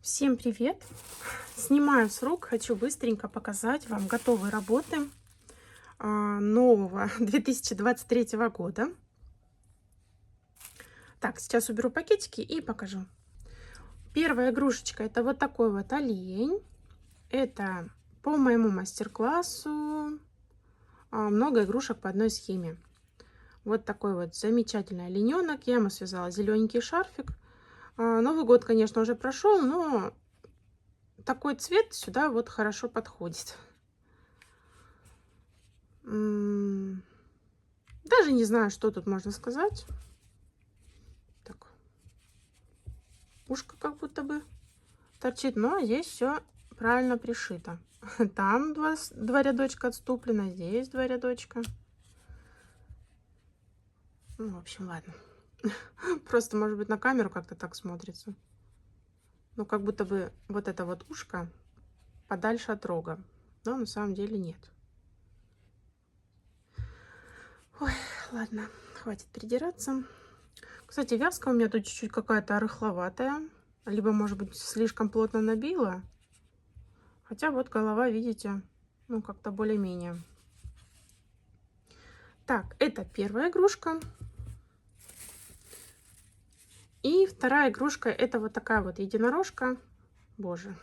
Всем привет! Снимаю с рук, хочу быстренько показать вам готовые работы нового 2023 года. Так, сейчас уберу пакетики и покажу. Первая игрушечка — это вот такой вот олень. Это по моему мастер-классу много игрушек по одной схеме. Вот такой вот замечательный олененок. Я ему связала зелененький шарфик. Новый год, конечно, уже прошел, но такой цвет сюда вот хорошо подходит. Даже не знаю, что тут можно сказать. Так, ушко как будто бы торчит, но здесь все правильно пришито. Там два рядочка отступлено, здесь два рядочка. Ну, в общем, ладно. Просто, может быть, на камеру как-то так смотрится. Ну, как будто бы вот это вот ушко подальше от рога. Но на самом деле нет. Ой, ладно, хватит придираться. Кстати, вязка у меня тут чуть-чуть какая-то рыхловатая. Либо, может быть, слишком плотно набила. Хотя вот голова, видите, ну, как-то более-менее. Так, это первая игрушка. И вторая игрушка — это вот такая вот единорожка. Боже,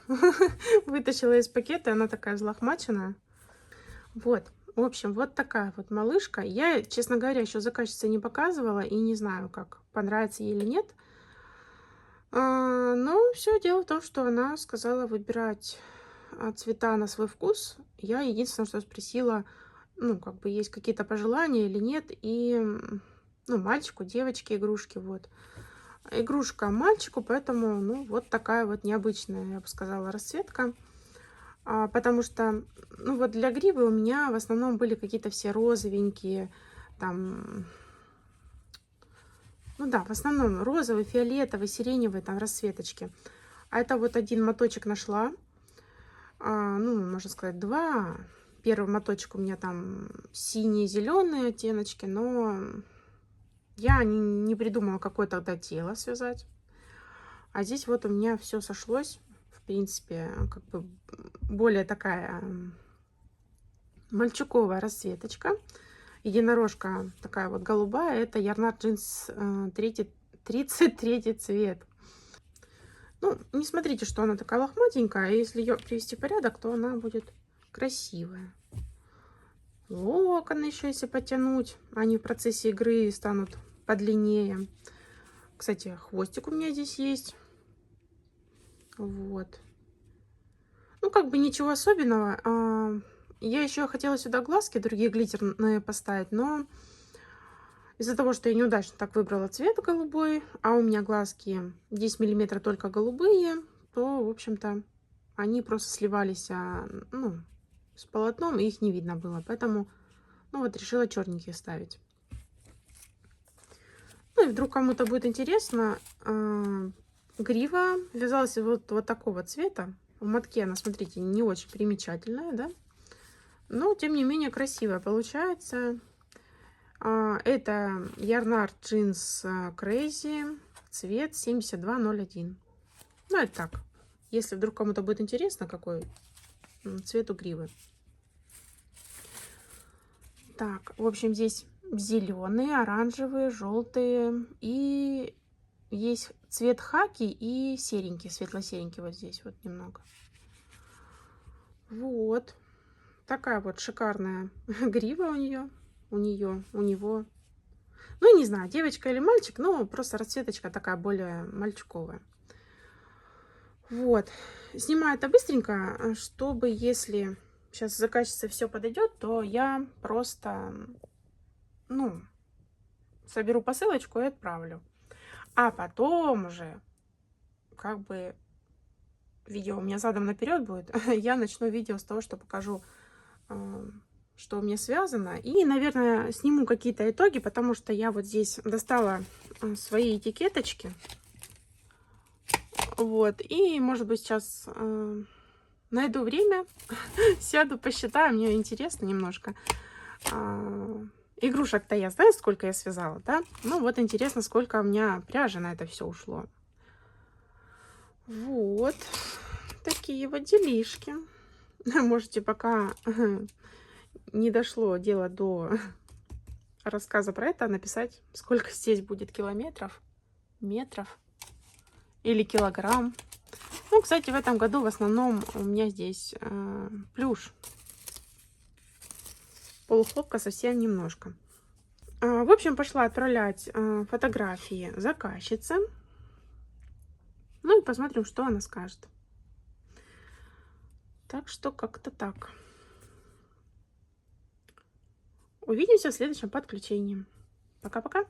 вытащила из пакета, она такая взлохмаченная. Вот, в общем, вот такая вот малышка. Я, честно говоря, еще заказчице не показывала и не знаю, как понравится ей или нет. Но все дело в том, что она сказала выбирать цвета на свой вкус. Я единственное, что спросила, ну, как бы есть какие-то пожелания или нет. И, ну, мальчику, девочке игрушки, вот. Игрушка мальчику, поэтому, ну, вот такая вот необычная, я бы сказала, расцветка. Потому что, ну, вот для гривы у меня в основном были какие-то все розовенькие, там, ну да, в основном розовый, фиолетовый, сиреневый, там, расцветочки. А это вот один моточек нашла, ну, можно сказать, два. Первый моточек у меня там синие, зеленые оттеночки, но я не придумала, какое тогда тело связать. А здесь вот у меня все сошлось. В принципе, как бы более такая мальчуковая расцветочка. Единорожка такая вот голубая. Это Ярнар Джинс 33 цвет. Ну, не смотрите, что она такая лохматенькая. Если ее привести в порядок, то она будет красивая. Локоны еще если потянуть, они в процессе игры станут подлиннее. Кстати, хвостик у меня здесь есть. Вот. Ну, как бы ничего особенного. Я еще хотела сюда глазки другие глиттерные поставить, но из-за того, что я неудачно так выбрала цвет голубой, а у меня глазки 10 миллиметров только голубые, то, в общем-то, они просто сливались ну, с полотном, и их не видно было. Поэтому, ну, вот решила черненькие ставить. Ну, и вдруг кому-то будет интересно, грива вязалась вот такого цвета. В мотке она, смотрите, не очень примечательная, да? Но, тем не менее, красивая получается. Это Ярнар Джинс Crazy, цвет 7201. Ну, это так. Если вдруг кому-то будет интересно, какой цвет у гривы. Так, в общем, здесь зеленые, оранжевые, желтые. И есть цвет хаки и серенький, светло-серенький вот здесь вот немного. Вот. Такая вот шикарная грива у нее. У него. Ну, не знаю, девочка или мальчик, но просто расцветочка такая более мальчиковая. Вот. Снимаю это быстренько, чтобы, если сейчас заказчица все подойдет, то я просто, ну, соберу посылочку и отправлю. А потом уже, как бы, видео у меня задом наперед будет. Я начну видео с того, что покажу, что у меня связано. И, наверное, сниму какие-то итоги, потому что я вот здесь достала свои этикеточки. Вот. И, может быть, сейчас найду время, сяду, посчитаю. Мне интересно немножко. Игрушек-то я знаю, сколько я связала, да? Ну, вот интересно, сколько у меня пряжи на это все ушло. Вот такие вот делишки. Можете, пока не дошло дело до рассказа про это, написать, сколько здесь будет километров, метров или килограмм. Ну, кстати, в этом году в основном у меня здесь плюш. Полухлопка совсем немножко. В общем, пошла отправлять фотографии заказчице. Ну и посмотрим, что она скажет. Так что как-то так. Увидимся в следующем подключении. Пока-пока.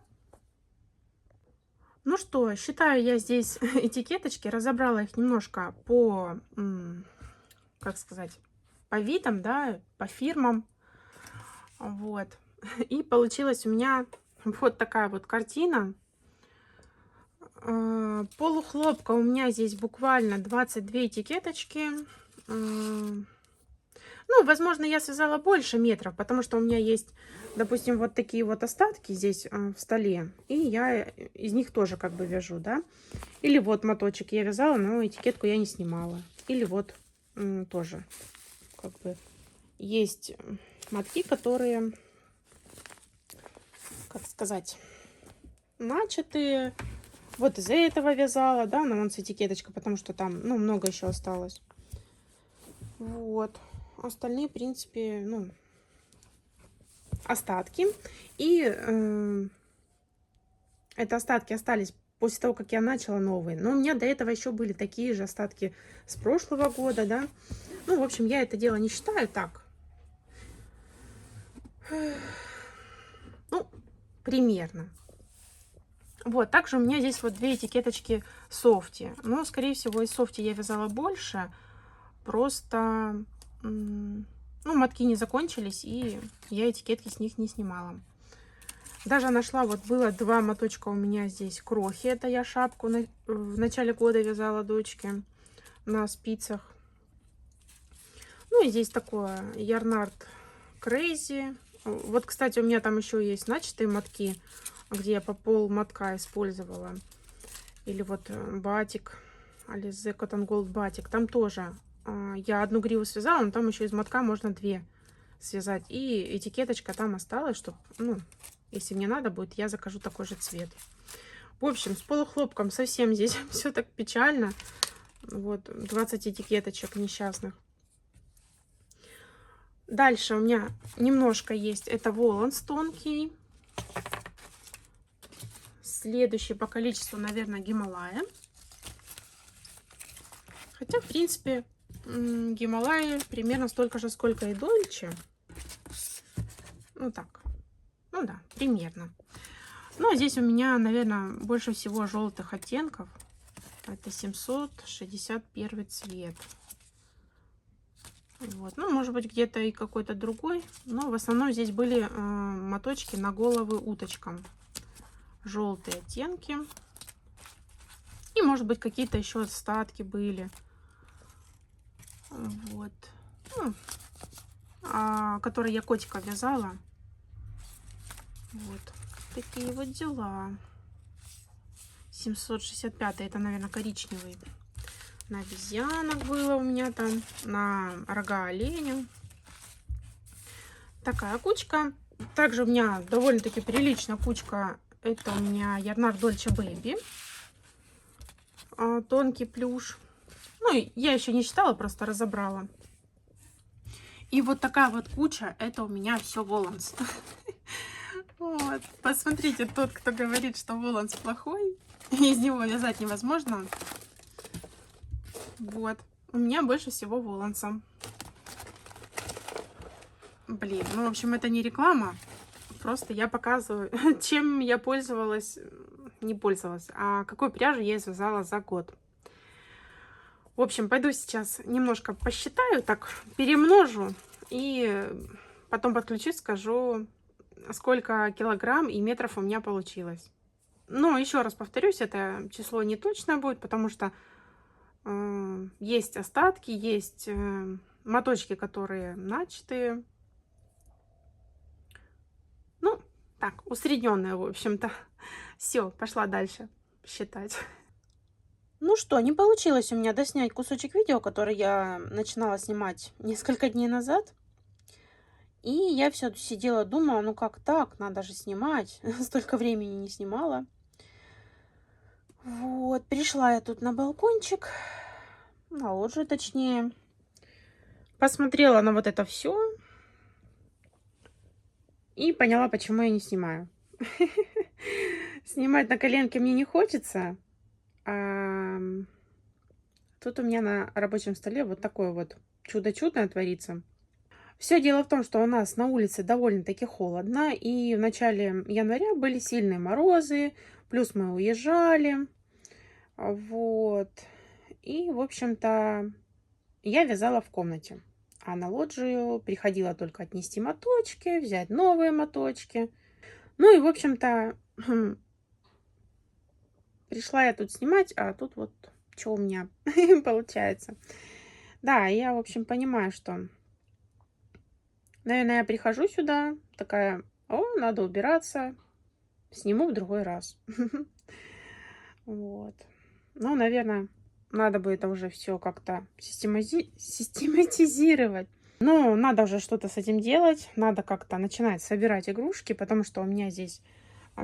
Ну что, считаю я здесь этикеточки, разобрала их немножко по, как сказать, по видам, да, по фирмам. Вот. И получилась у меня вот такая вот картина. Полухлопка у меня здесь буквально 22 этикеточки. Ну, возможно, я связала больше метров, потому что у меня есть, допустим, вот такие вот остатки здесь в столе. И я из них тоже как бы вяжу, да. Или вот моточек я вязала, но этикетку я не снимала. Или вот тоже как бы есть мотки, которые, как сказать, начатые. Вот из этого вязала, да, но вон с этикеточкой, потому что там, ну, много еще осталось. Вот. Остальные, в принципе, ну, остатки. И это остатки остались после того, как я начала новые. Но у меня до этого еще были такие же остатки с прошлого года, да. Ну, в общем, я это дело не считаю так. Ну, примерно. Вот, также у меня здесь вот две этикеточки софти. Но, скорее всего, из софти я вязала больше. Просто, ну, мотки не закончились, и я этикетки с них не снимала. Даже нашла, вот было два моточка у меня здесь крохи. Это я шапку в начале года вязала дочке на спицах. Ну и здесь такое Ярнард Crazy. Вот, кстати, у меня там еще есть начатые мотки, где я по пол мотка использовала. Или вот батик, Alize Cotton Gold батик. Там тоже я одну гриву связала, но там еще из мотка можно две связать. И этикеточка там осталась, чтобы, ну, если мне надо будет, я закажу такой же цвет. В общем, с полухлопком совсем здесь все так печально. Вот, 20 этикеточек несчастных. Дальше у меня немножко есть. Это Воланс тонкий. Следующий по количеству, наверное, Гималая. Хотя, в принципе, Гималаи примерно столько же, сколько и Дольче. Ну так. Ну да, примерно. Ну, а здесь у меня, наверное, больше всего желтых оттенков. Это 761 цвет. Вот. Ну, может быть, где-то и какой-то другой. Но в основном здесь были моточки на головы уточкам. Желтые оттенки. И, может быть, какие-то еще остатки были. Вот. Ну, которые я котика вязала. Вот. Такие вот дела. 765, это, наверное, коричневый. На обезьянок было у меня там, на рога оленя. Такая кучка. Также у меня довольно-таки приличная кучка. Это у меня Ярнард Дольче Бэби. Тонкий плюш. Ну, я еще не считала, просто разобрала. И вот такая вот куча, это у меня все Воланс. Вот. Посмотрите, тот, кто говорит, что Воланс плохой, из него вязать невозможно. Вот. У меня больше всего Воланса. Блин, ну, в общем, это не реклама. Просто я показываю, чем я пользовалась, не пользовалась, а какой пряжу я связала за год. В общем, пойду сейчас немножко посчитаю, так перемножу. И потом подключусь, скажу, сколько килограмм и метров у меня получилось. Но еще раз повторюсь, это число не точное будет, потому что есть остатки, есть моточки, которые начатые. Ну, так, усредненные, в общем-то. Все, пошла дальше считать. Ну что, не получилось у меня доснять кусочек видео, который я начинала снимать несколько дней назад. И я все сидела, думала, ну как так, надо же снимать. Столько времени не снимала. Вот, пришла я тут на балкончик, на лоджию точнее. Посмотрела на вот это все и поняла, почему я не снимаю. Снимать на коленке мне не хочется. А тут у меня на рабочем столе вот такое вот чудо чудное творится. Все дело в том, что у нас на улице довольно-таки холодно, и в начале января были сильные морозы, плюс мы уезжали. Вот. И, в общем-то, я вязала в комнате. А на лоджию приходила только отнести моточки, взять новые моточки. Ну и, в общем-то, пришла я тут снимать, а тут вот что у меня получается. Да, я, в общем, понимаю, что, наверное, я прихожу сюда, такая, о, надо убираться, сниму в другой раз. Вот. Ну, наверное, надо бы это уже все как-то систематизировать. Ну, надо уже что-то с этим делать. Надо как-то начинать собирать игрушки, потому что у меня здесь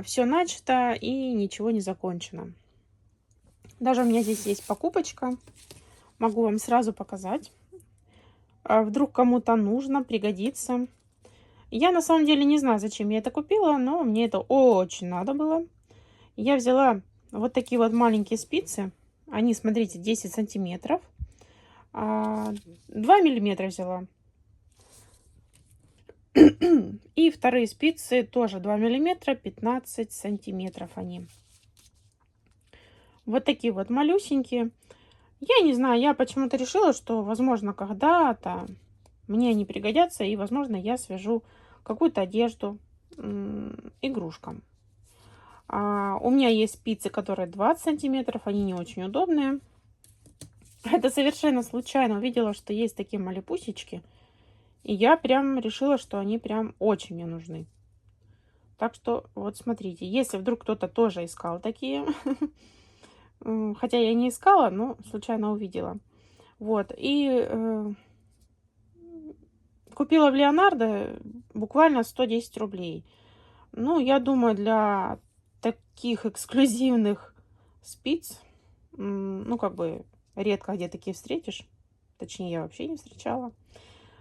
все начато и ничего не закончено. Даже у меня здесь есть покупочка. Могу вам сразу показать. Вдруг кому-то нужно, пригодится. Я на самом деле не знаю, зачем я это купила, но мне это очень надо было. Я взяла вот такие вот маленькие спицы. Они, смотрите, 10 сантиметров. 2 миллиметра взяла. И вторые спицы тоже 2 миллиметра, 15 сантиметров они. Вот такие вот малюсенькие. Я не знаю, я почему-то решила, что, возможно, когда-то мне они пригодятся, и, возможно, я свяжу какую-то одежду игрушкам. У меня есть спицы, которые 20 сантиметров, они не очень удобные. Это совершенно случайно увидела, что есть такие малипусечки. И я прям решила, что они прям очень мне нужны. Так что вот смотрите, если вдруг кто-то тоже искал такие, хотя я не искала, но случайно увидела. Вот, и купила в Леонардо буквально 110 рублей. Ну, я думаю, для таких эксклюзивных спиц, ну, как бы редко где такие встретишь. Точнее, я вообще не встречала.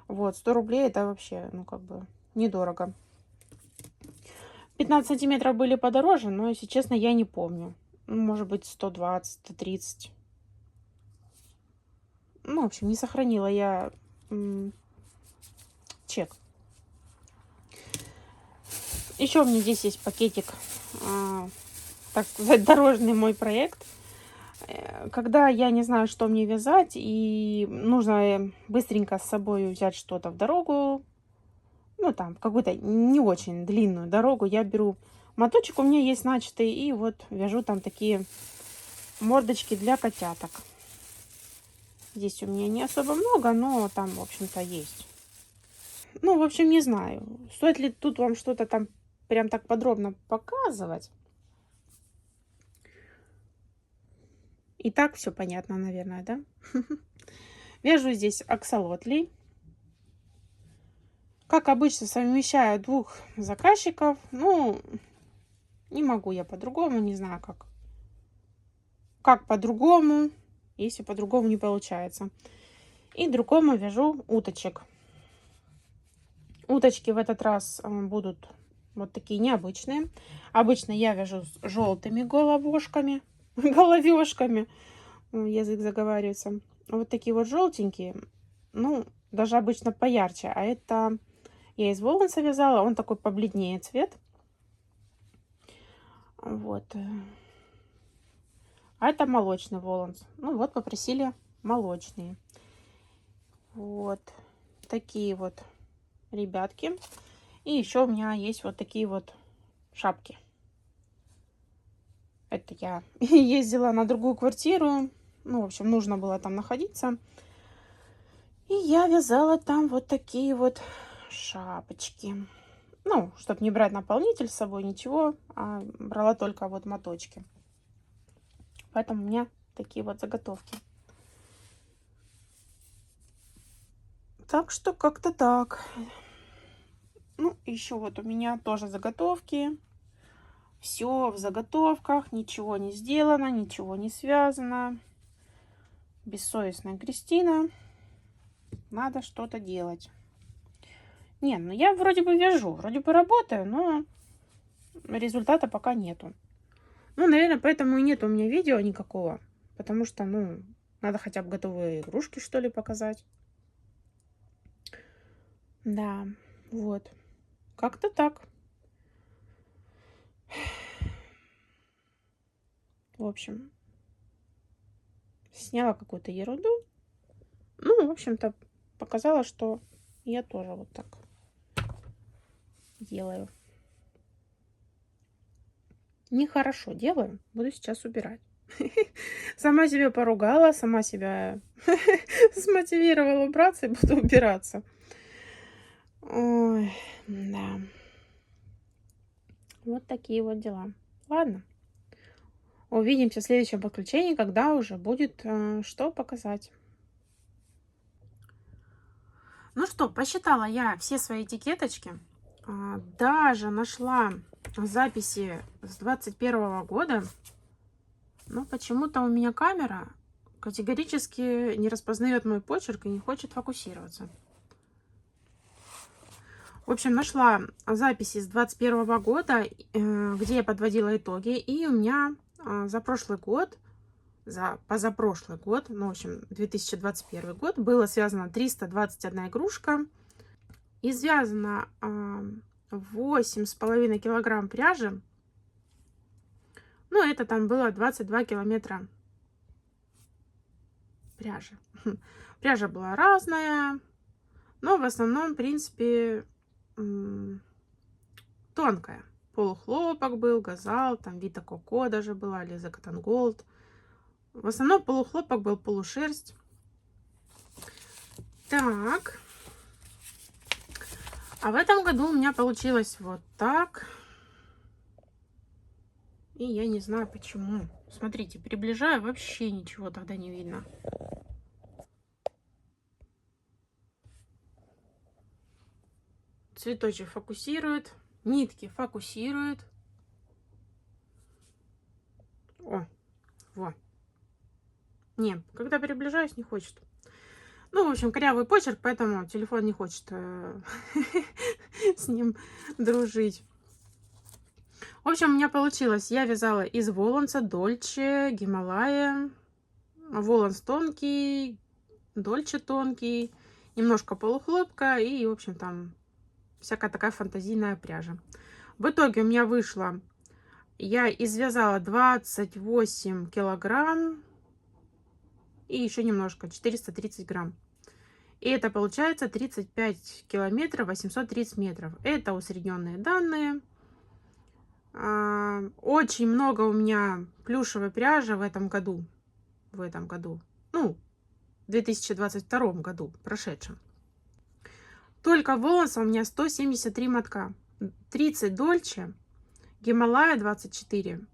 Вот, 100 рублей это вообще, ну, как бы недорого. 15 сантиметров были подороже, но, если честно, я не помню. Ну, может быть, 120, 130. Ну, в общем, не сохранила я чек. Еще у меня здесь есть пакетик, так сказать, дорожный мой проект. Когда я не знаю, что мне вязать, и нужно быстренько с собой взять что-то в дорогу, ну, там, какую-то не очень длинную дорогу, я беру моточек, у меня есть начатый, и вот вяжу там такие мордочки для котяток. Здесь у меня не особо много, но там, в общем-то, есть. Ну, в общем, не знаю, стоит ли тут вам что-то там прям так подробно показывать. И так все понятно, наверное, да? Вяжу здесь аксолотлей. Как обычно, совмещаю двух заказчиков. Ну, не могу я по-другому, не знаю как. Как по-другому, если по-другому не получается. И другому вяжу уточек. Уточки в этот раз будут вот такие необычные. Обычно я вяжу с желтыми головошками, головешками. Язык заговаривается. Вот такие вот желтенькие. Ну, даже обычно поярче. А это я из волоса вязала. Он такой побледнее цвет. Вот. А это молочный воланс. Ну вот, попросили молочные. Вот. Такие вот ребятки. И еще у меня есть вот такие вот шапки. Это я ездила на другую квартиру. Ну, в общем, нужно было там находиться. И я вязала там вот такие вот шапочки. Ну, чтобы не брать наполнитель с собой, ничего. А брала только вот моточки. Поэтому у меня Такие вот заготовки. Так что как-то так. Ну, еще вот у меня тоже заготовки. Все в заготовках, ничего не сделано, ничего не связано. Бессовестная Кристина. Надо что-то делать. Не, ну я вроде бы вяжу, вроде бы работаю, но результата пока нету. Ну, наверное, поэтому и нет у меня видео никакого. Потому что, ну, надо хотя бы готовые игрушки, что ли, показать. Да, вот. Как-то так. В общем, сняла какую-то ерунду. Ну, в общем-то, показала, что я тоже вот так делаю. Нехорошо делаю. Буду сейчас убирать. Сама себя поругала, сама себя смотивировала убраться и буду убираться. Ой, да. Вот такие вот дела. Ладно. Увидимся в следующем подключении, когда уже будет что показать. Ну что, посчитала я все свои этикеточки. Даже нашла записи с 21 года. Но почему-то у меня камера категорически не распознает мой почерк и не хочет фокусироваться. В общем, нашла записи с 21 года, где я подводила итоги. И у меня за прошлый год, за позапрошлый год, ну, в общем, 2021 год, было связано 321 игрушка. И связано 8,5 килограмм пряжи. Ну, это там было 22 километра пряжи. Пряжа была разная, но в основном, в принципе, тонкая. Полухлопок был, газал, там Вита Коко даже была, Лиза Cotton Gold. В основном полухлопок был, полушерсть. Так. А в этом году у меня получилось вот так. И я не знаю почему. Смотрите, приближаю, вообще ничего тогда не видно. Цветочек фокусирует, нитки фокусируют. О, вот. Не, когда приближаюсь, не хочет. Ну, в общем, корявый почерк, поэтому телефон не хочет с ним дружить. В общем, у меня получилось. Я вязала из Воланса, Дольче, Гималая. Воланс тонкий, Дольче тонкий, немножко полухлопка и, в общем, там всякая такая фантазийная пряжа. В итоге у меня вышло, я извязала 28 килограмм и еще немножко, 430 грамм. И это получается 35 километров 830 метров. Это усредненные данные. Очень много у меня плюшевой пряжи в этом году. Ну, в 2022 году, прошедшем. Только волоса у меня 173 мотка. 30 Дольче, Гималая 24.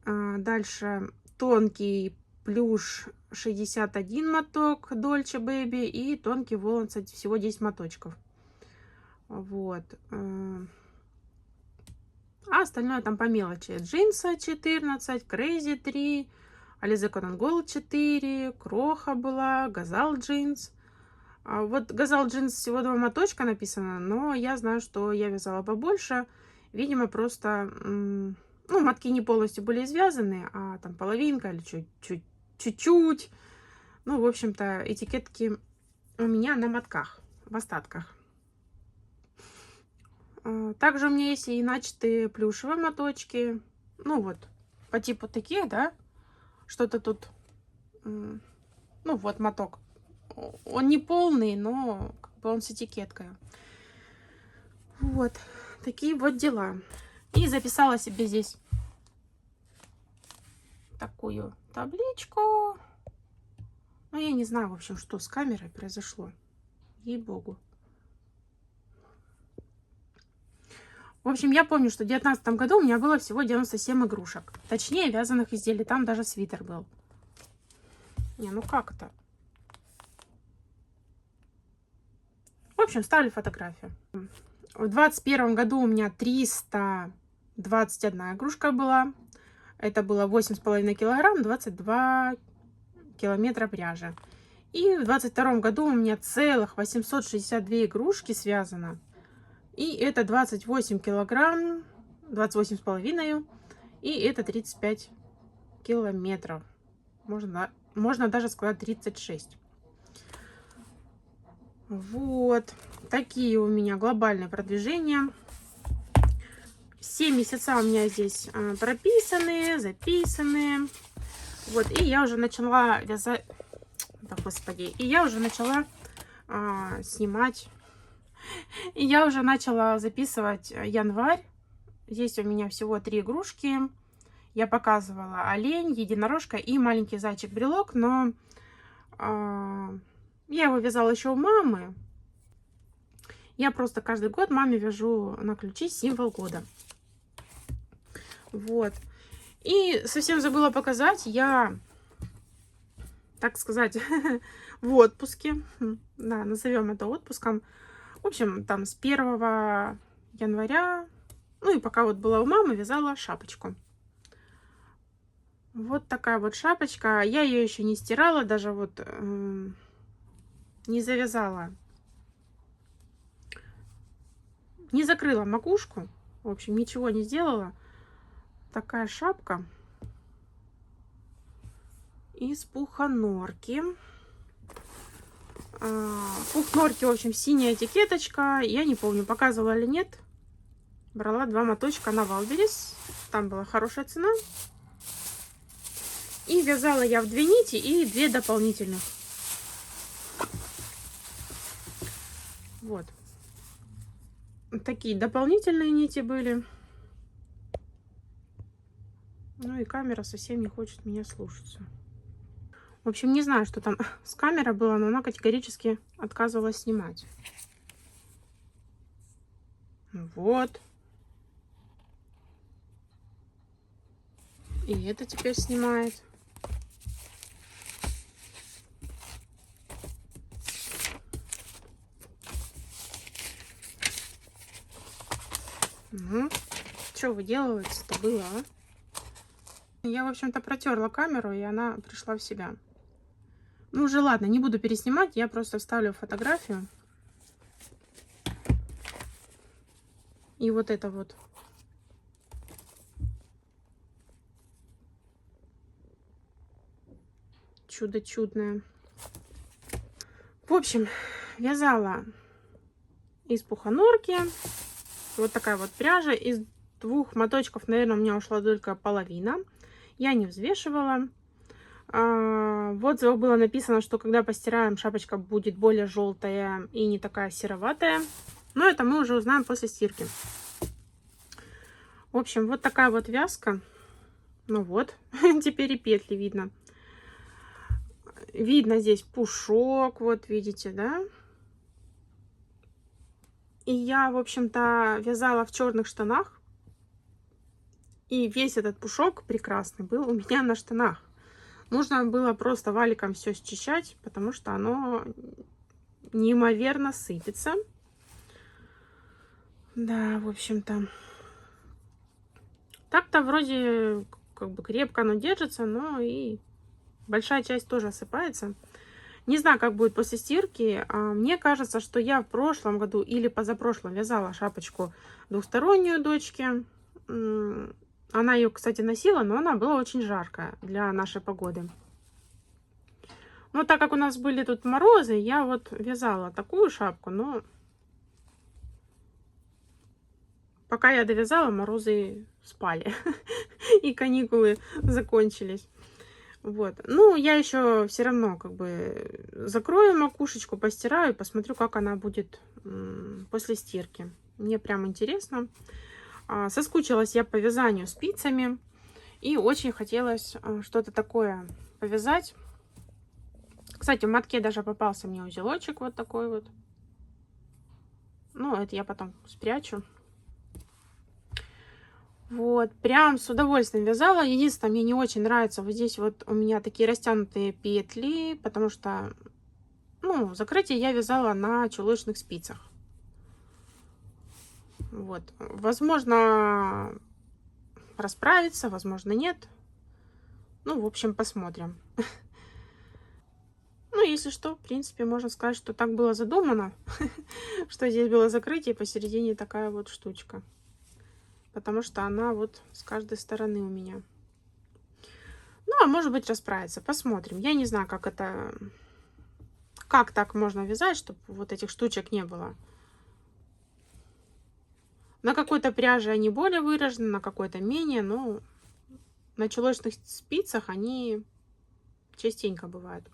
Дальше тонкий плюш 61 моток Дольче Бэби и тонкий волос всего 10 моточков. Вот. А остальное там по мелочи. Джинса 14, Крейзи 3, Alize Cotton Gold 4, Кроха была, Газал джинс. Вот Газал джинс всего 2 моточка написано, но я знаю, что я вязала побольше. Видимо, просто, ну, мотки не полностью были извязаны, а там половинка или чуть-чуть. Ну, в общем-то, этикетки у меня на мотках, в остатках. Также у меня есть и начатые плюшевые моточки. Ну, вот, по типу таких, да. Что-то тут, ну, вот моток. Он не полный, но как бы он с этикеткой. Вот, такие вот дела. И записала себе здесь такую табличку. Ну, я не знаю, в общем, что с камерой произошло. Ей-богу. В общем, я помню, что в 2019 году у меня было всего 97 игрушек. Точнее, вязаных изделий. Там даже свитер был. Не, ну как это? В общем, ставлю фотографию. В 21 году у меня 321 игрушка была. Это было 8,5 килограмм, 22 километра пряжи. И в 22 году у меня целых 862 игрушки связано. И это 28 килограмм, 28,5. И это 35 километров. Можно даже сказать 36. Вот. Такие у меня глобальные продвижения. Все месяца у меня здесь прописаны, записаны. Вот. И я уже начала вязать... Да, господи. И я уже начала снимать. И я уже начала записывать январь. Здесь у меня всего 3 игрушки. Я показывала олень, единорожка и маленький зайчик-брелок. Но я его вязала еще у мамы. Я просто каждый год маме вяжу на ключи символ года. Вот. И совсем забыла показать. Я, так сказать, в отпуске. Да, назовем это отпуском. В общем, там с 1 января, ну и пока вот была у мамы, вязала шапочку. Вот такая вот шапочка. Я ее еще не стирала, даже вот не завязала. Не закрыла макушку. В общем, ничего не сделала. Такая шапка из пуханорки. Пухнорки, в общем, синяя этикеточка. Я не помню, показывала или нет. Брала 2 моточка на Валберес. Там была хорошая цена. И вязала я в 2 нити и 2 дополнительных. Вот. Такие дополнительные нити были. Ну и камера совсем не хочет меня слушаться. В общем, не знаю, что там с камерой было, но она категорически отказывалась снимать. Вот. И это теперь снимает. Ну, что выделывается-то было, а? Я, в общем-то, протерла камеру, и она пришла в себя. Ну, уже ладно, не буду переснимать, я просто вставлю фотографию. И вот это вот. Чудо чудное. В общем, вязала из пуханорки. Вот такая вот пряжа. Из 2 моточков, наверное, у меня ушла только половина. Я не взвешивала. В отзывах было написано, что когда постираем, шапочка будет более желтая и не такая сероватая. Но это мы уже узнаем после стирки. В общем, вот такая вот вязка. Ну вот, теперь и петли видно. Видно здесь пушок, вот видите, да? И я, в общем-то, вязала в черных штанах. И весь этот пушок прекрасный был у меня на штанах. Нужно было просто валиком все счищать, потому что оно неимоверно сыпется. Да, в общем-то. Так-то вроде как бы крепко оно держится, но и большая часть тоже осыпается. Не знаю, как будет после стирки. Мне кажется, что я в прошлом году или позапрошлом вязала шапочку двухстороннюю дочке. Она ее, кстати, носила, но она была очень жаркая для нашей погоды. Но так как у нас были тут морозы, я вот вязала такую шапку, но пока я довязала, морозы спали и каникулы закончились. Вот. Ну, я еще все равно как бы закрою макушечку, постираю, посмотрю, как она будет после стирки. Мне прям интересно. Соскучилась я по вязанию спицами. И очень хотелось что-то такое повязать. Кстати, в мотке даже попался мне узелочек вот такой вот. Ну, это я потом спрячу. Вот, прям с удовольствием вязала. Единственное, мне не очень нравится вот здесь вот у меня такие растянутые петли, потому что, ну, закрытие я вязала на чулочных спицах. Вот, возможно, расправиться, возможно, нет. Ну, в общем, посмотрим. Ну, если что, в принципе, можно сказать, что так было задумано, что здесь было закрытие, посередине такая вот штучка. Потому что она вот с каждой стороны у меня. Ну, а может быть, расправится. Посмотрим. Я не знаю, как это... Как так можно вязать, чтобы вот этих штучек не было. На какой-то пряже они более выражены, на какой-то менее. Но на чулочных спицах они частенько бывают.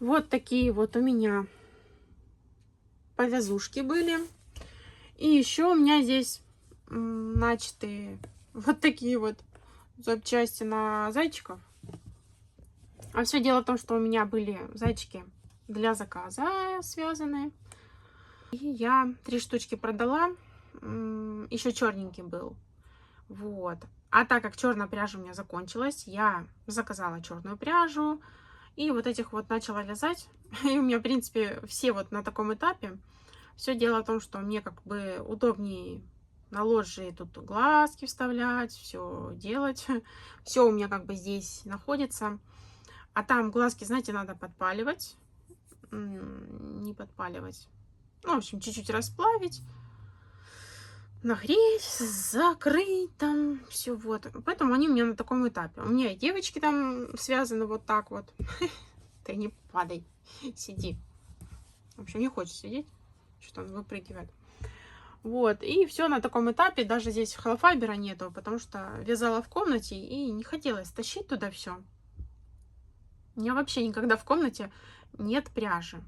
Вот такие вот у меня повязушки были. И еще у меня здесь начатые вот такие вот запчасти на зайчиков. А все дело в том, что у меня были зайчики для заказа связанные. И я 3 штучки продала. Еще черненький был. Вот. А так как черная пряжа у меня закончилась, я заказала черную пряжу. И вот этих вот начала вязать. И у меня, в принципе, все вот на таком этапе. Все дело в том, что мне как бы удобнее на лоджии тут глазки вставлять, все делать. Все у меня как бы здесь находится. А там глазки, знаете, надо подпаливать. Не подпаливать. Ну, в общем, чуть-чуть расплавить. Нагреть, закрыть там, все вот. Поэтому они у меня на таком этапе. У меня и девочки там связаны вот так вот. Ты не падай, сиди. В общем, не хочет сидеть. Что он выпрыгивает. Вот, и все на таком этапе. Даже здесь холофайбера нету, потому что вязала в комнате и не хотелось тащить туда все. У меня вообще никогда в комнате нет пряжи,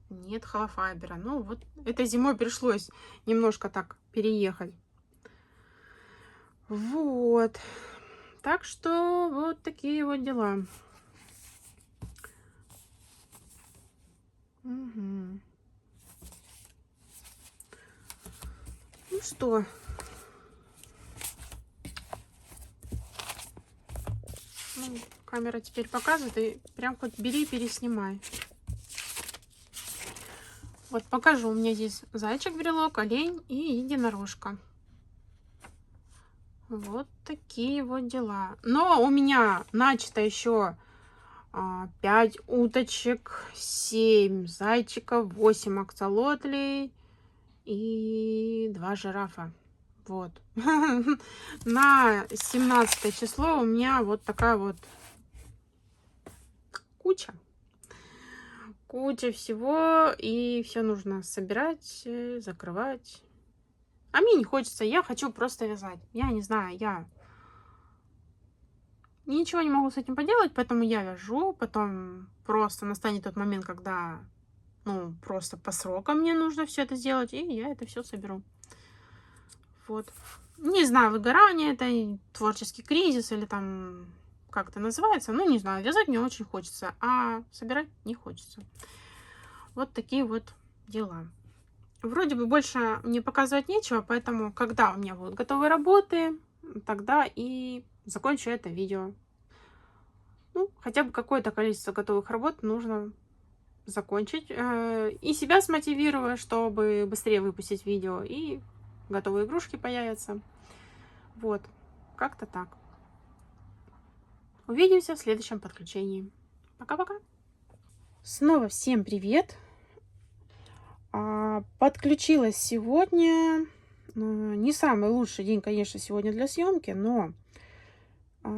нет холофайбера. Ну, вот этой зимой пришлось немножко так переехать. Вот. Так что вот такие вот дела. Угу. Ну что, ну, камера теперь показывает, и прям хоть бери и переснимай. Вот покажу, у меня здесь зайчик-брелок, олень и единорожка. Вот такие вот дела. Но у меня начато еще 5 уточек, 7 зайчиков, 8 аксолотлей и 2 жирафа. Вот. На 17 число у меня вот такая вот куча. Куча всего. И все нужно собирать, закрывать. А мне не хочется. Я хочу просто вязать. Я не знаю, я ничего не могу с этим поделать, поэтому я вяжу. Потом просто настанет тот момент, когда, ну, просто по срокам мне нужно все это сделать. И я это все соберу. Вот. Не знаю, выгорание это, творческий кризис или там как это называется. Ну, не знаю, вязать мне очень хочется, а собирать не хочется. Вот такие вот дела. Вроде бы больше мне показывать нечего, поэтому, когда у меня будут готовые работы, тогда и закончу это видео. Ну, хотя бы какое-то количество готовых работ нужно закончить. И себя смотивирую, чтобы быстрее выпустить видео, и готовые игрушки появятся. Вот, как-то так. Увидимся в следующем подключении. Пока-пока. Снова всем привет. Подключилась сегодня. Не самый лучший день, конечно, сегодня для съемки, но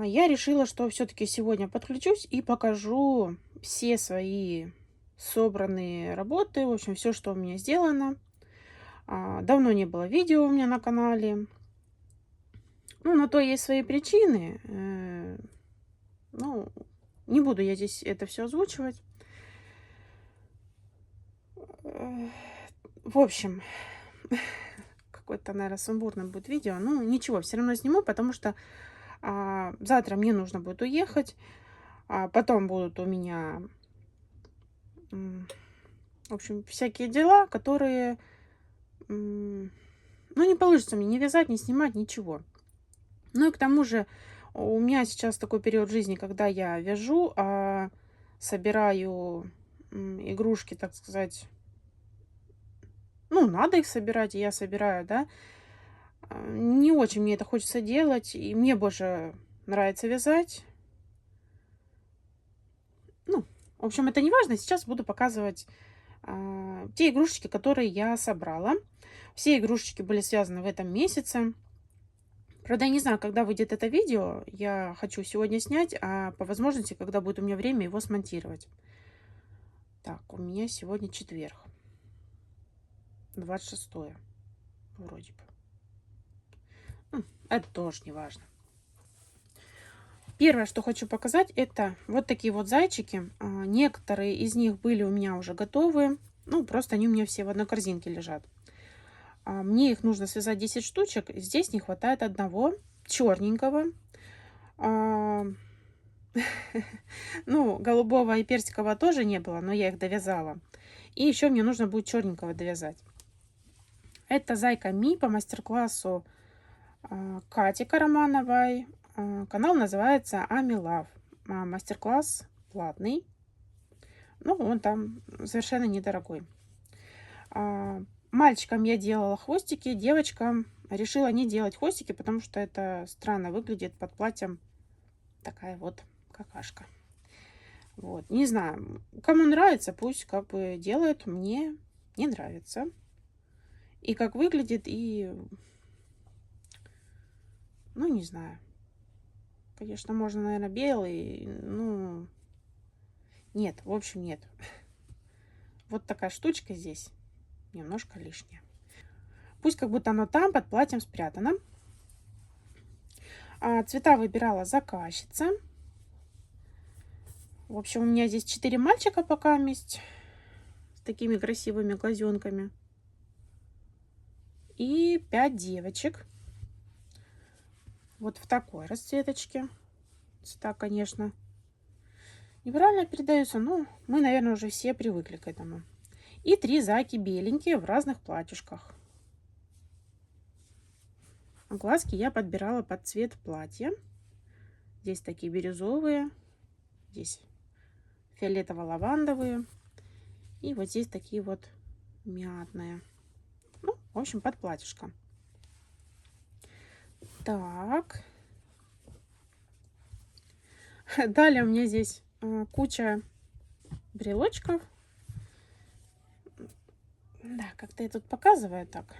я решила, что все-таки сегодня подключусь и покажу все свои собранные работы. В общем, все, что у меня сделано. Давно не было видео у меня на канале. Ну, на то есть свои причины. Ну, не буду я здесь это все озвучивать. В общем, какое-то, наверное, сумбурное будет видео. Ну, ничего, все равно сниму, потому что завтра мне нужно будет уехать. Потом будут у меня, в общем, всякие дела, которые, ну, Ну, не получится мне ни вязать, ни снимать, ничего. Ну и к тому же у меня сейчас такой период жизни, когда я вяжу, собираю игрушки, так сказать. Ну, надо их собирать, и я собираю, да. Не очень мне это хочется делать, и мне больше нравится вязать. Ну, в общем, это не важно. Сейчас буду показывать те игрушечки, которые я собрала. Все игрушечки были связаны в этом месяце. Правда, я не знаю, когда выйдет это видео. Я хочу сегодня снять, а по возможности, когда будет у меня время, его смонтировать. Так, у меня сегодня четверг. 26 вроде бы. Это тоже не важно. Первое, что хочу показать, это вот такие вот зайчики. Некоторые из них были у меня уже готовы. Ну, просто они у меня все в одной корзинке лежат. Мне их нужно связать 10 штучек. Здесь не хватает одного черненького. Ну, голубого и персикового тоже не было, но я их довязала. И еще мне нужно будет черненького довязать. Это зайка Ми по мастер-классу Кати Карамановой. Канал называется Ами Лав. Мастер-класс платный. Ну, он там совершенно недорогой. Мальчикам я делала хвостики, девочкам решила не делать хвостики, потому что это странно выглядит под платьем. Такая вот какашка. Вот, не знаю, кому нравится, пусть как бы делает, мне не нравится. И как выглядит, и, ну, не знаю. Конечно, можно, наверное, белый, ну, нет, в общем, нет. Вот такая штучка здесь немножко лишняя. Пусть как будто оно там под платьем спрятано. Цвета выбирала заказчица. В общем, у меня здесь 4 мальчика пока есть. С такими красивыми глазенками. И 5 девочек. Вот в такой расцветочке. Цвета, конечно, неправильно передаются. Но мы, наверное, уже все привыкли к этому. И 3 зайки беленькие в разных платьишках. Глазки я подбирала под цвет платья. Здесь такие бирюзовые. Здесь фиолетово-лавандовые. И вот здесь такие вот мятные. Ну, в общем, под платьишко. Так. Далее у меня здесь куча брелочков. Да, как-то я тут показываю так.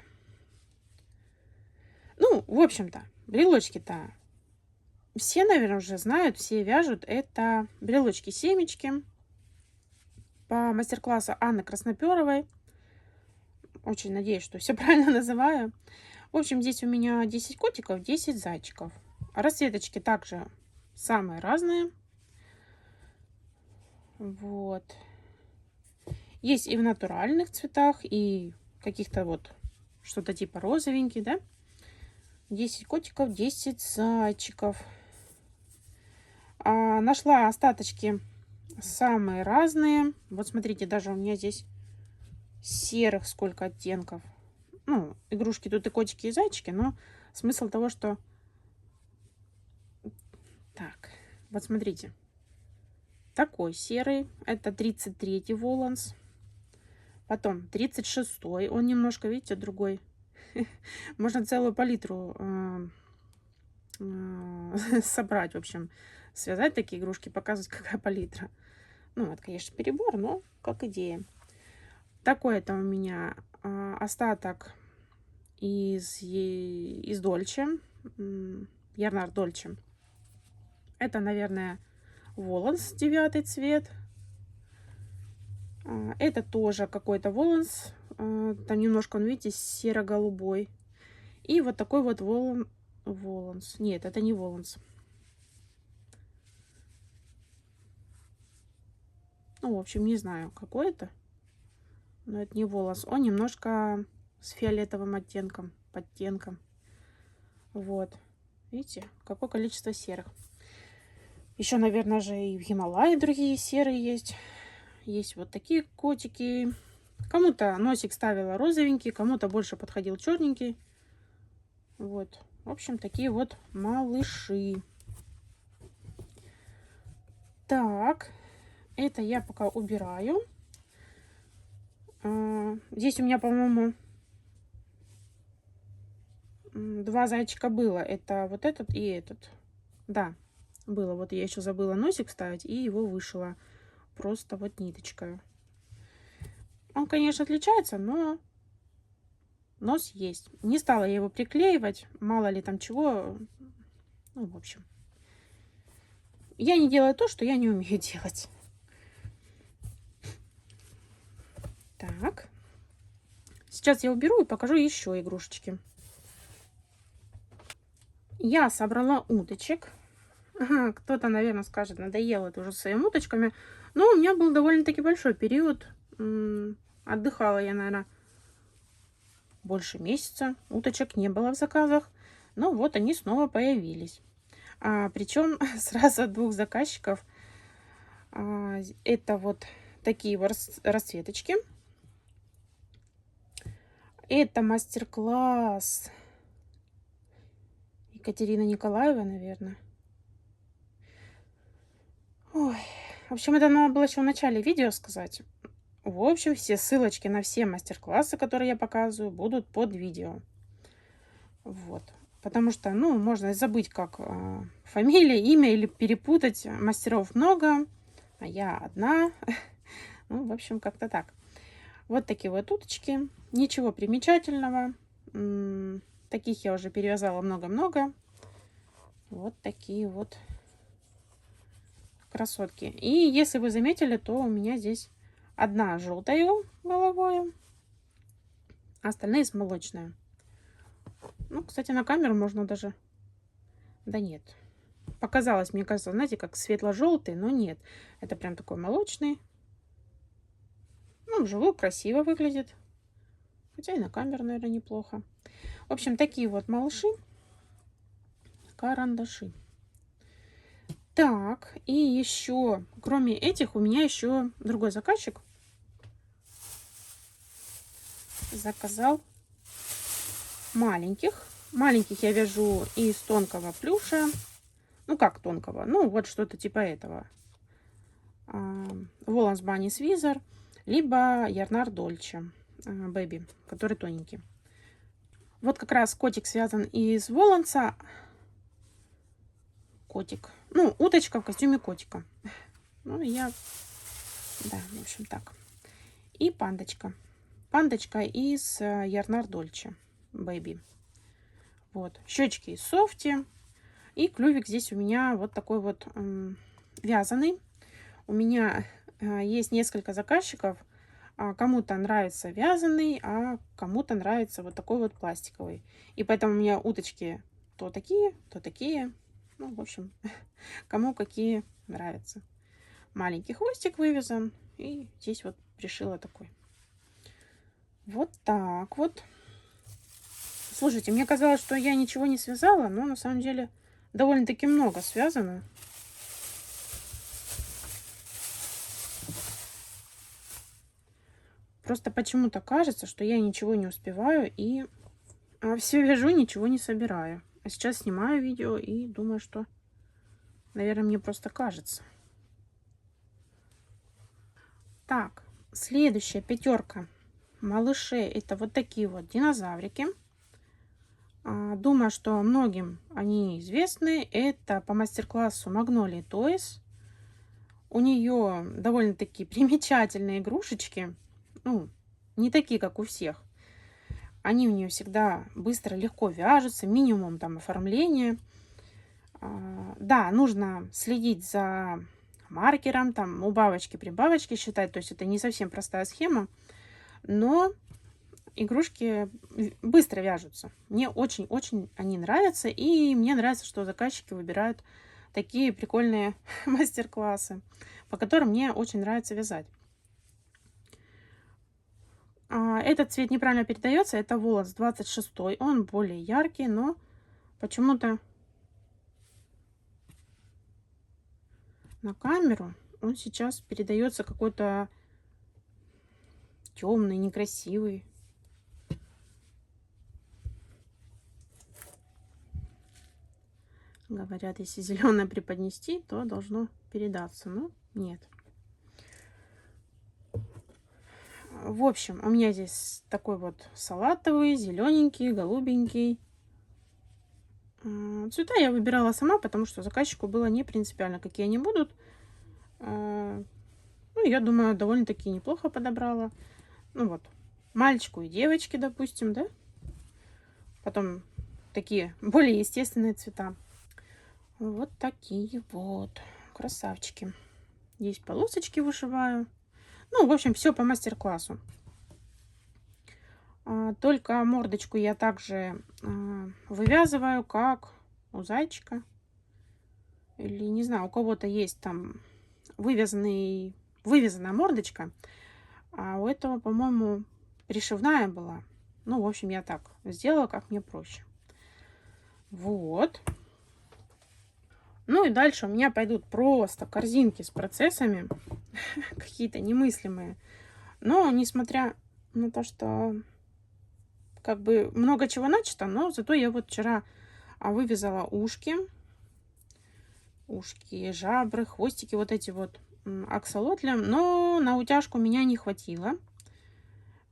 Ну, в общем-то, брелочки-то все, наверное, уже знают, все вяжут. Это брелочки-семечки по мастер-классу Анны Красноперовой. Очень надеюсь, что все правильно называю. В общем, здесь у меня 10 котиков, 10 зайчиков. Расцветочки также самые разные. Вот. Есть и в натуральных цветах, и каких-то вот что-то типа розовенький, да? 10 котиков, 10 зайчиков. Нашла остаточки самые разные. Вот смотрите, даже у меня здесь серых сколько оттенков. Ну, игрушки тут и котики, и зайчики, но смысл того, что... Так, вот смотрите. Такой серый. Это 33-й Воланс. Потом 36-й. Он немножко, видите, другой. Можно целую палитру собрать, в общем. Связать такие игрушки, показывать, какая палитра. Ну, это, конечно, перебор, но как идея. Такой это у меня остаток из Дольче. Ярнар Дольче. Это, наверное, Воланс, 9-й цвет. Это тоже какой-то Воланс. Там немножко, он, видите, серо-голубой. И вот такой вот Воланс. Нет, это не Воланс. Ну, в общем, не знаю, какой это. Но это не Воланс. Он немножко с фиолетовым оттенком, подтенком. Вот. Видите, какое количество серых. Еще, наверное, же и в Гималае другие серые есть. Есть вот такие котики. Кому-то носик ставила розовенький, кому-то больше подходил черненький. Вот. В общем, такие вот малыши. Так, это я пока убираю. Здесь у меня, по-моему, 2 зайчика было. Это вот этот и этот. Да, было. Вот я еще забыла носик ставить и его вышила. Просто вот ниточкой. Он, конечно, отличается, но нос есть. Не стала я его приклеивать. Мало ли там чего. Ну, в общем. Я не делаю то, что я не умею делать. Так. Сейчас я уберу и покажу еще игрушечки. Я собрала уточек. Кто-то, наверное, скажет, надоело это уже своими уточками. Но у меня был довольно-таки большой период. Отдыхала я, наверное, больше месяца. Уточек не было в заказах. Но вот они снова появились. Причем сразу от 2 заказчиков. Это вот такие вот расцветочки. Это мастер-класс Екатерина Николаева, наверное. Ой. В общем, это надо было еще в начале видео сказать. В общем, все ссылочки на все мастер-классы, которые я показываю, будут под видео. Вот. Потому что, ну, можно забыть, как фамилия, имя или перепутать. Мастеров много, а я одна. Ну, в общем, как-то так. Вот такие вот уточки. Ничего примечательного. Таких я уже перевязала много-много. Вот такие вот красотки. И если вы заметили, то у меня здесь одна желтая головой, а остальные с молочной. Ну, кстати, на камеру можно даже... Да нет. Показалось, мне кажется, знаете, как светло-желтый, но нет. Это прям такой молочный. Ну, вживую красиво выглядит. Хотя и на камеру, наверное, неплохо. В общем, такие вот малыши. Карандаши. Так, и еще, кроме этих, у меня еще другой заказчик заказал маленьких. Маленьких я вяжу из тонкого плюша. Ну, как тонкого? Ну, вот что-то типа этого. Воланс Банни Свизер, либо Ярнар Дольче Бэби, который тоненький. Вот как раз котик связан из Воланса. Котик. Ну, уточка в костюме котика. Ну, я... Да, в общем, так. И пандочка. Пандочка из Ярнар Дольче Бэби. Вот. Щечки из софти. И клювик здесь у меня вот такой вот вязаный. У меня есть несколько заказчиков. Кому-то нравится вязаный, а кому-то нравится вот такой вот пластиковый. И поэтому у меня уточки то такие, то такие. Ну, в общем, кому какие нравятся. Маленький хвостик вывязан. И здесь вот пришила такой. Вот так вот. Слушайте, мне казалось, что я ничего не связала, но на самом деле довольно-таки много связано. Просто почему-то кажется, что я ничего не успеваю и все вяжу, ничего не собираю. А сейчас снимаю видео и думаю, что, наверное, мне просто кажется. Так, следующая пятерка малышей. Это вот такие вот динозаврики. Думаю, что многим они известны. Это по мастер-классу Magnolia Toys. У нее довольно-таки примечательные игрушечки. Ну, не такие, как у всех. Они у нее всегда быстро, легко вяжутся. Минимум там оформления. Да, нужно следить за маркером. Там убавочки-прибавочки считать. То есть это не совсем простая схема. Но игрушки быстро вяжутся. Мне очень-очень они нравятся. И мне нравится, что заказчики выбирают такие прикольные мастер-классы, по которым мне очень нравится вязать. Этот цвет неправильно передается. Это волос 26. Он более яркий, но почему-то на камеру он сейчас передается какой-то темный, некрасивый. Говорят, если зеленое преподнести, то должно передаться. Ну, нет. В общем, у меня здесь такой вот салатовый, зелененький, голубенький. Цвета я выбирала сама, потому что заказчику было не принципиально, какие они будут. Ну, я думаю, довольно-таки неплохо подобрала. Ну вот, мальчику и девочке, допустим, да? Потом такие более естественные цвета. Вот такие вот красавчики. Здесь полосочки вышиваю. Ну, в общем, все по мастер-классу. Только мордочку я также вывязываю, как у зайчика. Или, не знаю, у кого-то есть там вывязанная мордочка. А у этого, по-моему, пришивная была. Ну, в общем, я так сделала, как мне проще. Вот. Ну и дальше у меня пойдут просто корзинки с процессами. Какие-то немыслимые. Но, несмотря на то, что как бы много чего начато, но зато я вот вчера вывязала ушки, жабры, хвостики, вот эти вот аксолотли. Но на утяжку меня не хватило.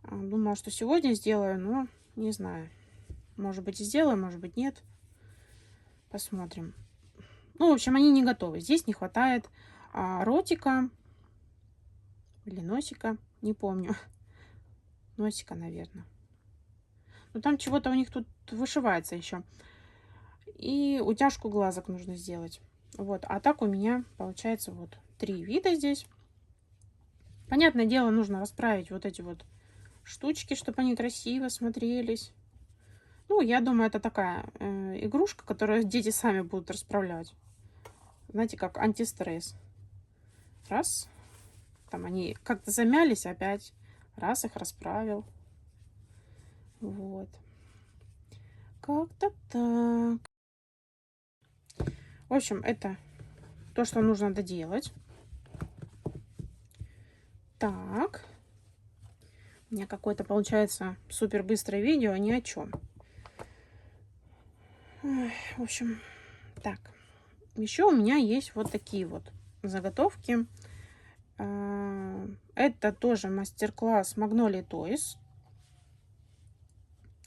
Думала, что сегодня сделаю, но не знаю. Может быть, и сделаю, может быть, нет. Посмотрим. Ну, в общем, они не готовы. Здесь не хватает ротика или носика, не помню. Носика, наверное. Но там чего-то у них тут вышивается еще. И утяжку глазок нужно сделать. Вот. А так у меня получается вот 3 вида здесь. Понятное дело, нужно расправить вот эти вот штучки, чтобы они красиво смотрелись. Ну, я думаю, это такая игрушка, которую дети сами будут расправлять. Знаете, как антистресс. Раз. Там они как-то замялись опять. Раз, их расправил. Вот. Как-то так. В общем, это то, что нужно доделать. Так. У меня какое-то получается супер быстрое видео, ни о чем. В общем, так. Еще у меня есть вот такие вот заготовки. Это тоже мастер-класс Magnolia Toys.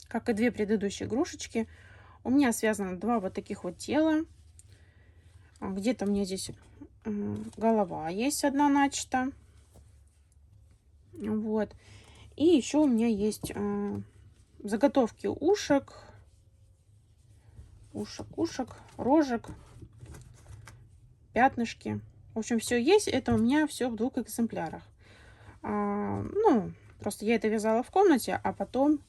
Как и 2 предыдущие игрушечки. У меня связано 2 вот таких вот тела. Где-то у меня здесь голова есть одна начата. Вот. И еще у меня есть заготовки ушек, рожек, пятнышки. В общем, все есть. Это у меня все в 2 экземплярах. Ну, просто я это вязала в комнате, а потом.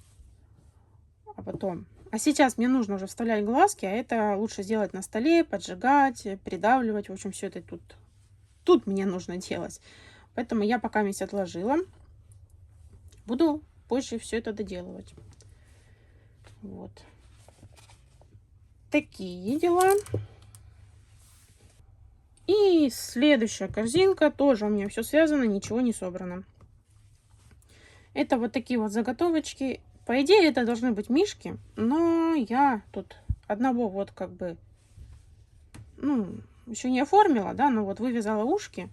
А сейчас мне нужно уже вставлять глазки, а это лучше сделать на столе, поджигать, придавливать. В общем, все это тут мне нужно делать. Поэтому я пока месть отложила. Буду позже все это доделывать. Вот. Такие дела. И следующая корзинка. Тоже у меня все связано, ничего не собрано. Это вот такие вот заготовочки. По идее, это должны быть мишки. Но я тут одного вот как бы, ну, еще не оформила, да, но вот вывязала ушки.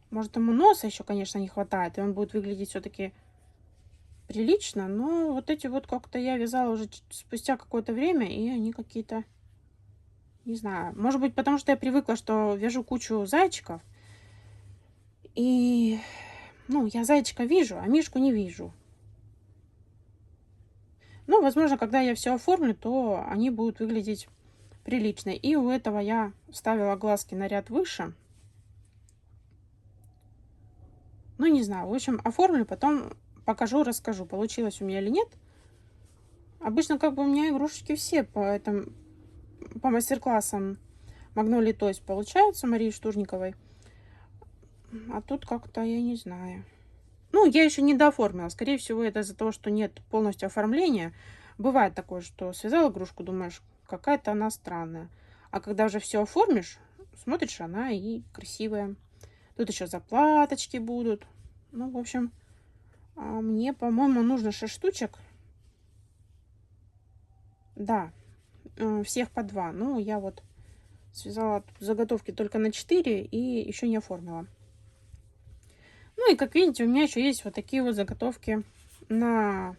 Может, ему носа еще, конечно, не хватает, и он будет выглядеть все-таки прилично. Но вот эти вот как-то я вязала уже спустя какое-то время, и они какие-то, не знаю, может быть, потому что я привыкла, что вяжу кучу зайчиков. И, ну, я зайчика вижу, а мишку не вижу. Ну, возможно, когда я все оформлю, то они будут выглядеть прилично. И у этого я ставила глазки на ряд выше. Ну, не знаю. В общем, оформлю, потом покажу, расскажу, получилось у меня или нет. Обычно как бы у меня игрушечки все по мастер-классам Magnolia Toys получаются Марии Штурниковой. А тут как-то я не знаю. Ну, я еще не дооформила. Скорее всего, это из-за того, что нет полностью оформления. Бывает такое, что связал игрушку, думаешь, какая-то она странная. А когда уже все оформишь, смотришь, она и красивая. Тут еще заплаточки будут. Ну, в общем, мне, по-моему, нужно 6 штучек. Да, всех по 2. Ну, я вот связала тут заготовки только на 4 и еще не оформила. Ну и как видите, у меня еще есть вот такие вот заготовки на...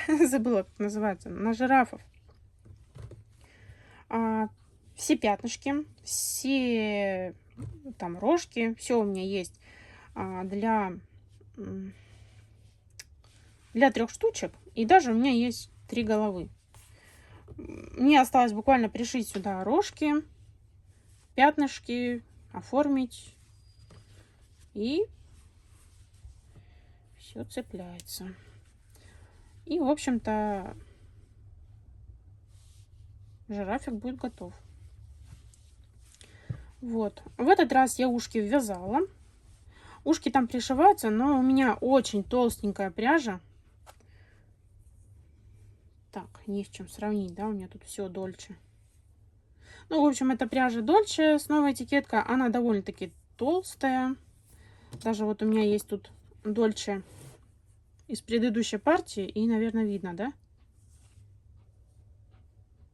Забыла, как называется. На жирафов. Все пятнышки, все там рожки, все у меня есть для 3 штучек. И даже у меня есть 3 головы. Мне осталось буквально пришить сюда рожки, пятнышки, оформить. И все цепляется. И, в общем-то, жирафик будет готов. Вот. В этот раз я ушки ввязала. Ушки там пришиваются, но у меня очень толстенькая пряжа. Так, не с чем сравнить, да, у меня тут все дольше. Ну, в общем, эта пряжа дольше, с новой этикетка, она довольно-таки толстая. Даже вот у меня есть тут дольше из предыдущей партии, и, наверное, видно, да?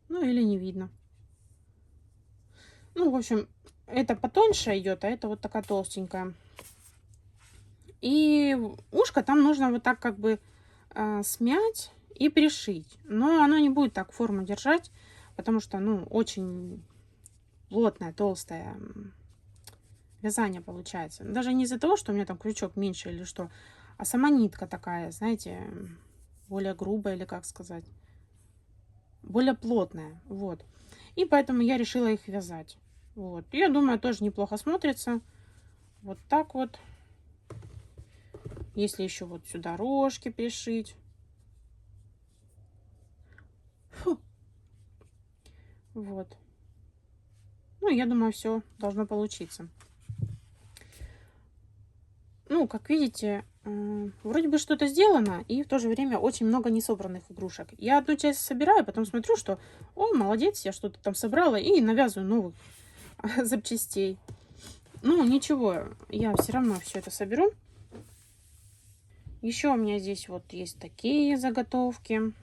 Ну, или не видно. Ну, в общем, это потоньше идет, а это вот такая толстенькая. И ушко там нужно вот так как бы смять и пришить. Но оно не будет так форму держать, потому что, ну, очень плотное, толстое вязание получается. Даже не из-за того, что у меня там крючок меньше или что, а сама нитка такая, знаете, более грубая или как сказать, более плотная. Вот. И поэтому я решила их вязать. Вот. Я думаю, тоже неплохо смотрится. Вот так вот. Если еще вот сюда рожки пришить. Фу. Вот. Ну, я думаю, все должно получиться. Ну, как видите, вроде бы что-то сделано, и в то же время очень много несобранных игрушек. Я одну часть собираю, потом смотрю, что, о, молодец, я что-то там собрала, и навязываю новых запчастей. Ну, ничего, я все равно все это соберу. Еще у меня здесь вот есть такие заготовки.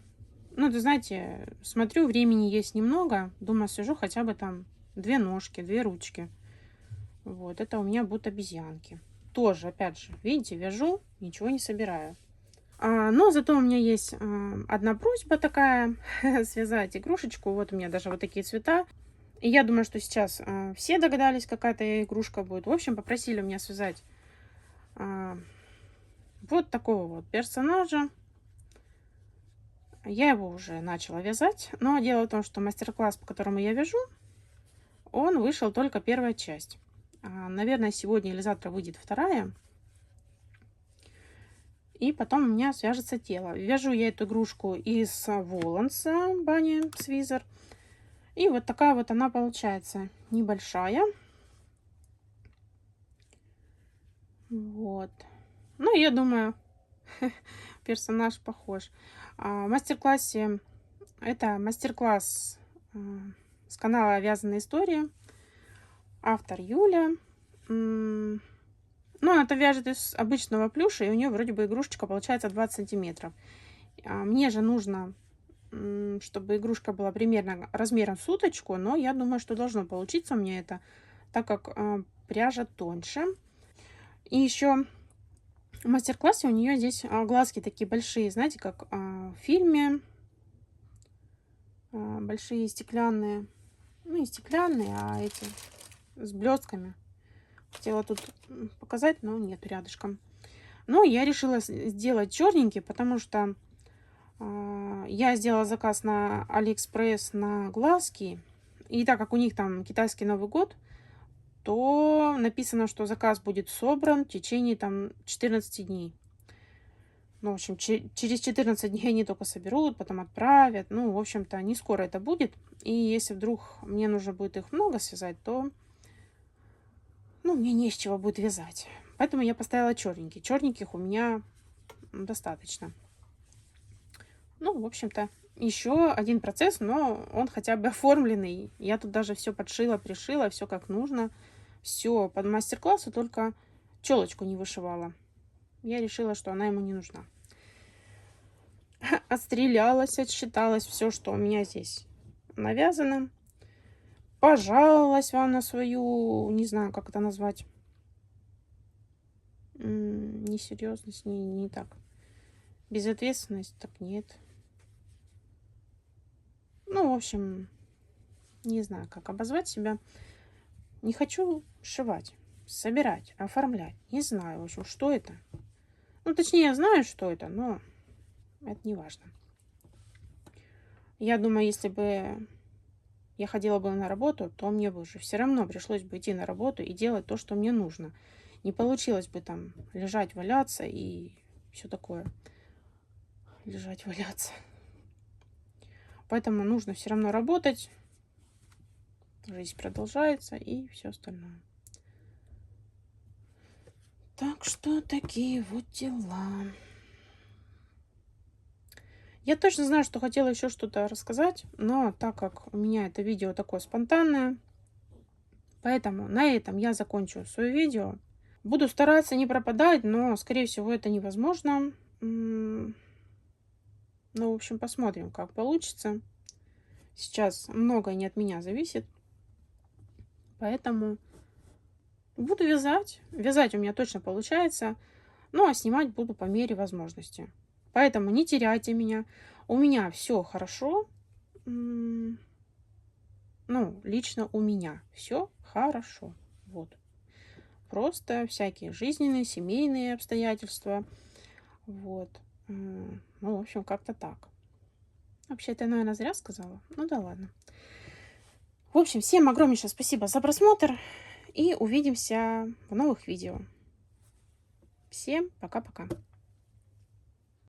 Ну, ты знаете, смотрю, времени есть немного. Думаю, свяжу хотя бы там 2 ножки, 2 ручки. Вот, это у меня будут обезьянки. Тоже, опять же, видите, вяжу, ничего не собираю. Но зато у меня есть одна просьба такая, связать игрушечку. Вот у меня даже вот такие цвета. И я думаю, что сейчас все догадались, какая-то игрушка будет. В общем, попросили меня связать вот такого вот персонажа. Я его уже начала вязать. Но дело в том, что мастер-класс, по которому я вяжу, он вышел только первая часть. Наверное, сегодня или завтра выйдет вторая. И потом у меня свяжется тело. Вяжу я эту игрушку из Воланса Bunny Swizzle. И вот такая вот она получается. Небольшая. Вот. Ну, я думаю, персонаж похож. В мастер-классе... Это мастер-класс с канала «Вязаные истории». Автор Юля. Ну, она-то вяжет из обычного плюша, и у нее вроде бы игрушечка получается 20 сантиметров. Мне же нужно, чтобы игрушка была примерно размером с уточку, но я думаю, что должно получиться у меня это, так как пряжа тоньше. И еще в мастер-классе у нее здесь глазки такие большие, знаете, как в фильме. Большие стеклянные. Ну, не стеклянные, а эти с блестками. Хотела тут показать, но нет рядышком. Но я решила сделать черненький, потому что я сделала заказ на Алиэкспресс на глазки. И так как у них там китайский Новый год, то написано, что заказ будет собран в течение там 14 дней. Ну, в общем, через 14 дней они только соберут, потом отправят. Ну, в общем-то, не скоро это будет. И если вдруг мне нужно будет их много связать, то, ну, мне не с чего будет вязать. Поэтому я поставила черненький. Черненьких у меня достаточно. Ну, в общем-то, еще один процесс, но он хотя бы оформленный. Я тут даже все подшила, пришила, все как нужно. Все под мастер-классу, только челочку не вышивала. Я решила, что она ему не нужна. отстрелялась, отсчиталась все, что у меня здесь навязано. Пожаловалась вам на свою, не знаю, как это назвать, несерьезность, не так. Безответственность, так нет. Ну, в общем, не знаю, как обозвать себя. Не хочу сшивать, собирать, оформлять. Не знаю, в общем, что это. Ну, точнее, я знаю, что это, но это не важно. Я думаю, если бы я ходила бы на работу, то мне бы уже все равно пришлось бы идти на работу и делать то, что мне нужно. Не получилось бы там лежать, валяться и все такое. Лежать, валяться. Поэтому нужно все равно работать. Жизнь продолжается и все остальное. Так что такие вот дела. Я точно знаю, что хотела еще что-то рассказать, но так как у меня это видео такое спонтанное, поэтому на этом я закончу свое видео. Буду стараться не пропадать, но, скорее всего, это невозможно. Ну, в общем, посмотрим, как получится. Сейчас многое не от меня зависит, поэтому буду вязать. Вязать у меня точно получается, ну, а снимать буду по мере возможности. Поэтому не теряйте меня. У меня все хорошо. Ну, лично у меня все хорошо. Вот. Просто всякие жизненные, семейные обстоятельства. Вот. Ну, в общем, как-то так. Вообще, это я, наверное, зря сказала. Ну да ладно. В общем, всем огромнейшее спасибо за просмотр. И увидимся в новых видео. Всем пока-пока.